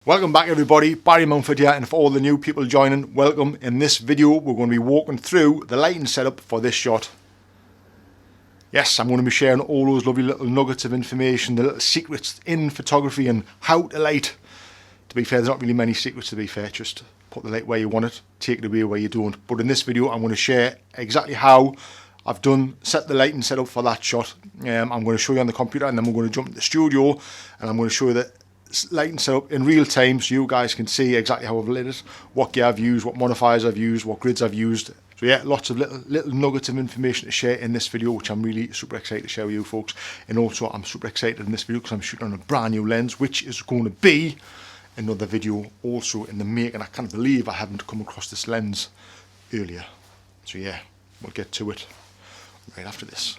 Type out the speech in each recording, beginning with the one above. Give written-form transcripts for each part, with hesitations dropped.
Welcome back everybody, Barry Mountford here, and for all the new people joining, welcome. In this video we're going to be walking through the lighting setup for this shot. Yes, I'm going to be sharing all those lovely little nuggets of information, the little secrets in photography and how to light. To be fair, there's not really many secrets to be fair, just put the light where you want it, take it away where you don't. But in this video I'm going to share exactly how I've set the lighting setup for that shot. I'm going to show you on the computer, and then we're going to jump into the studio and I'm going to show you the lighting setup in real time so you guys can see exactly how I've lit it, what gear I've used, what modifiers I've used, what grids I've used. So yeah, lots of little nuggets of information to share in this video, which I'm really super excited to share with you folks. And also I'm super excited in this video because I'm shooting on a brand new lens, which is going to be another video also in the making. I can't believe I haven't come across this lens earlier. So yeah, we'll get to it right after this.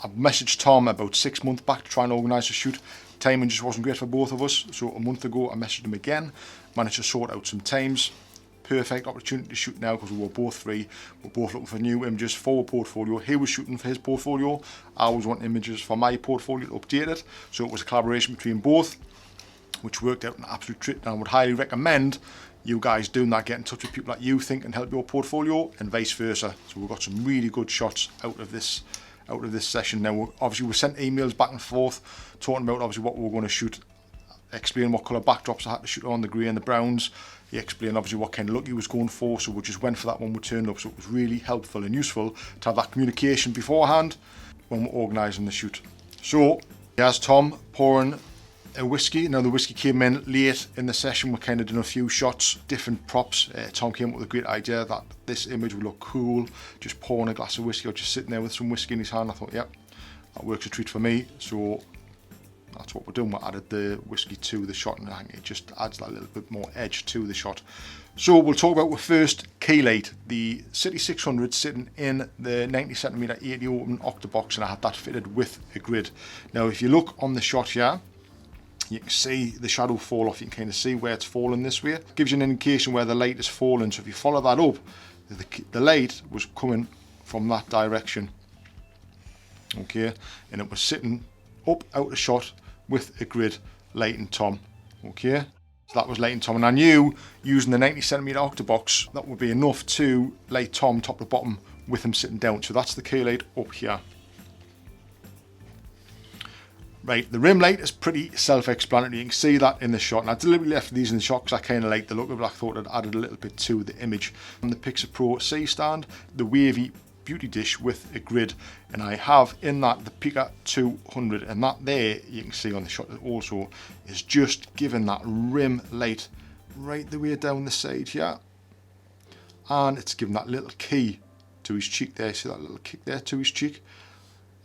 I've messaged Tom about 6 months back to try and organise a shoot. Timing just wasn't great for both of us, so a month ago I messaged him again, managed to sort out some times. Perfect opportunity to shoot now because we were both free. We're both looking for new images for a portfolio. He was shooting for his portfolio, I was wanting images for my portfolio to update it, so it was a collaboration between both, which worked out an absolute treat. And I would highly recommend you guys doing that, get in touch with people that you think can help your portfolio and vice versa. So we've got some really good shots out of this session. Now obviously we sent emails back and forth talking about obviously what we were going to shoot, explaining what colour backdrops I had to shoot on, the grey and the browns. He explained obviously what kind of look he was going for, so we just went for that when we turned up. So it was really helpful and useful to have that communication beforehand when we're organising the shoot. So here's Tom pouring a whiskey. Now the whiskey came in late in the session. We kind of done a few shots, different props. Tom came up with a great idea that this image would look cool, just pouring a glass of whiskey or just sitting there with some whiskey in his hand. I thought, yep, that works a treat for me. So that's what we're doing. We added the whiskey to the shot, and I think it just adds that little bit more edge to the shot. So we'll talk about our first key light, the City 600 sitting in the 90cm 80 open octobox, and I had that fitted with a grid. Now if you look on the shot here, you can see the shadow fall off. You can kind of see where it's falling this way. It gives you an indication where the light is falling. So if you follow that up, the light was coming from that direction. Okay, and it was sitting up out of shot with a grid lighting Tom. Okay, so that was lighting Tom, and I knew using the 90cm octobox that would be enough to light Tom top to bottom with him sitting down. So that's the key light up here. Right, the rim light is pretty self-explanatory. You can see that in the shot, and I deliberately left these in the shot because I kind of like the look of it. I thought it added a little bit to the image. On the Pixar Pro C stand, the wavy beauty dish with a grid, and I have in that the Pika 200, and that there you can see on the shot also is just giving that rim light right the way down the side here, and it's giving that little key to his cheek there. See that little kick there to his cheek?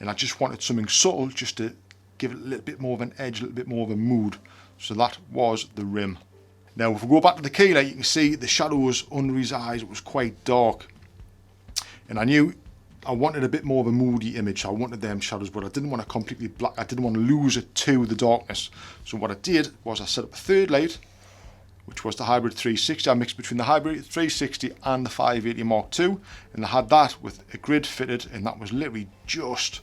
And I just wanted something subtle just to give it a little bit more of an edge, a little bit more of a mood. So that was the rim. Now if we go back to the key light, you can see the shadows under his eyes, it was quite dark. And I knew I wanted a bit more of a moody image. So I wanted them shadows, but I didn't want to completely black. I didn't want to lose it to the darkness. So what I did was I set up a third light, which was the Hybrid 360. I mixed between the Hybrid 360 and the 580 Mark II. And I had that with a grid fitted, and that was literally just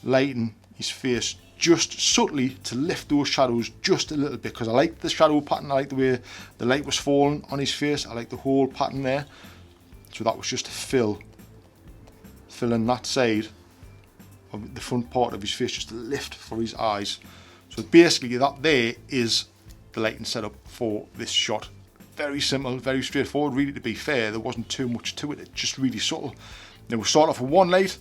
lighting his face just subtly to lift those shadows just a little bit, because I liked the shadow pattern. I liked the way the light was falling on his face. I liked the whole pattern there. So that was just to fill in that side of the front part of his face, just to lift for his eyes. So basically that there is the lighting setup for this shot. Very simple, very straightforward. Really, to be fair, there wasn't too much to it. It's just really subtle. Now we'll start off with one light,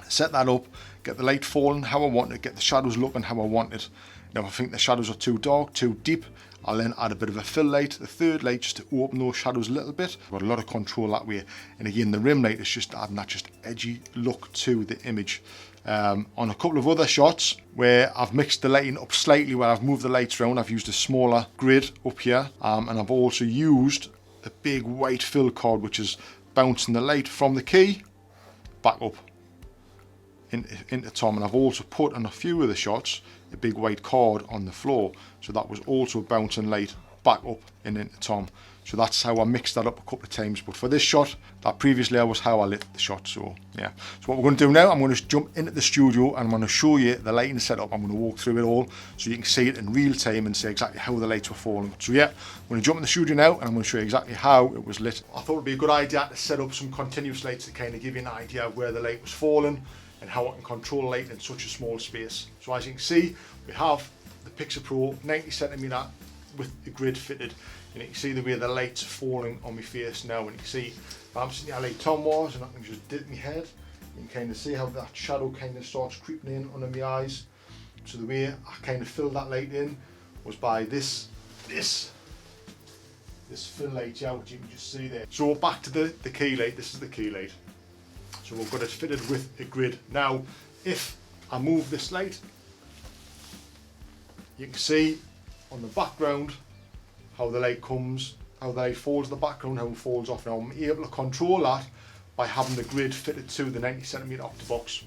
set that up, get the light falling how I want it, get the shadows looking how I want it. Now if I think the shadows are too dark, too deep, I'll then add a bit of a fill light, the third light, just to open those shadows a little bit. I've got a lot of control that way. And again, the rim light is just adding that just edgy look to the image. On a couple of other shots where I've mixed the lighting up slightly, where I've moved the lights around, I've used a smaller grid up here, and I've also used a big white fill card, which is bouncing the light from the key back up into Tom. And I've also put on a few of the shots a big white card on the floor, so that was also bouncing light back up and into Tom. So that's how I mixed that up a couple of times. But for this shot, that previous layer was how I lit the shot. So yeah. So what we're going to do now, I'm going to jump into the studio and I'm going to show you the lighting setup. I'm going to walk through it all so you can see it in real time and see exactly how the lights were falling. So yeah, I'm going to jump in the studio now and I'm going to show you exactly how it was lit. I thought it'd be a good idea to set up some continuous lights to kind of give you an idea of where the light was falling and how I can control light in such a small space. So as you can see, we have the Pixar Pro 90cm with the grid fitted. And you can see the way the lights are falling on my face now, and you can see if I'm sitting here like Tom was and I can just dip my head, you can kind of see how that shadow kind of starts creeping in under my eyes. So the way I kind of filled that light in was by this fill light here, which you can just see there. So back to the key light. This is the key light. So we've got it fitted with a grid. Now if I move this light, you can see on the background how the light comes, how the light falls in the background, how it falls off. Now I'm able to control that by having the grid fitted to the 90cm octabox.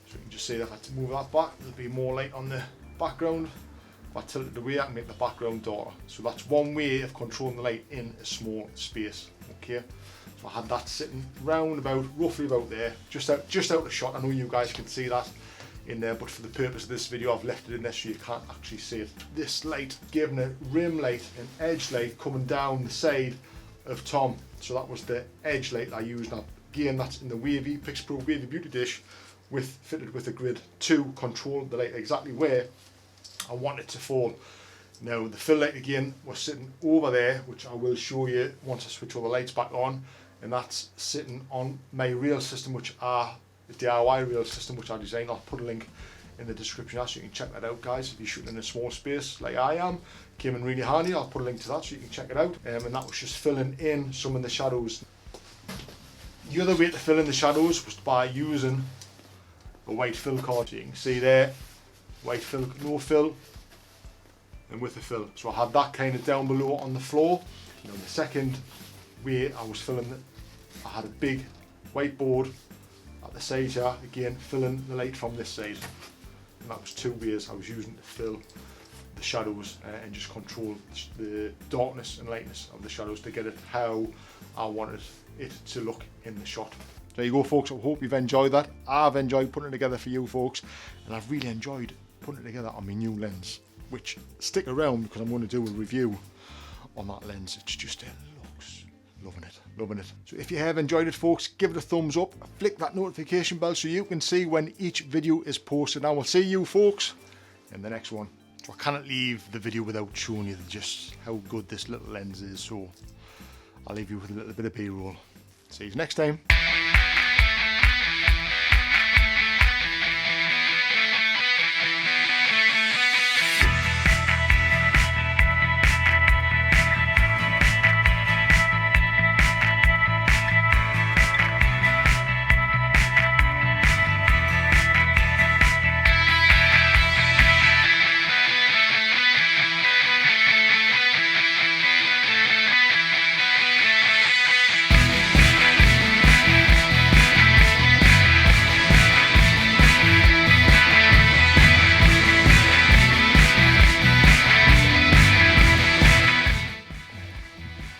So you can just see that if I move that back, there'll be more light on the background. If I tilt it away, I can make the background darker. So that's one way of controlling the light in a small space. Okay. So I had that sitting round about, roughly about there, just out of shot. I know you guys can see that in there, but for the purpose of this video I've left it in there so you can't actually see it. This light giving a rim light and edge light coming down the side of Tom. So that was the edge light I used. Now again, that's in the Pixar Pro Wavy Beauty Dish fitted with a grid to control the light exactly where I want it to fall. Now the fill light again was sitting over there, which I will show you once I switch all the lights back on, and that's sitting on my rail system, which are the DIY rail system which I designed. I'll put a link in the description so you can check that out, guys. If you're shooting in a small space like I am, came in really handy. I'll put a link to that so you can check it out. And that was just filling in some of the shadows. The other way to fill in the shadows was by using a white fill card. So you can see there, white fill, no fill, and with a fill. So I had that kind of down below on the floor. You know, the second way I was filling it, I had a big whiteboard at the side here, again filling the light from this side, and that was two ways I was using to fill the shadows and just control the darkness and lightness of the shadows to get it how I wanted it to look in the shot. There you go, folks. I hope you've enjoyed that. I've enjoyed putting it together for you folks, and I've really enjoyed putting it together on my new lens, which stick around because I'm going to do a review on that lens. It's just loving it. So if you have enjoyed it, folks, give it a thumbs up, flick that notification bell so you can see when each video is posted. And I will see you folks in the next one. So I cannot leave the video without showing you just how good this little lens is, so I'll leave you with a little bit of B-roll. See you next time.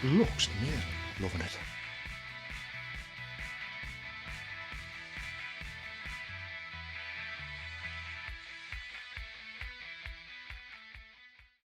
Looks amazing, loving it.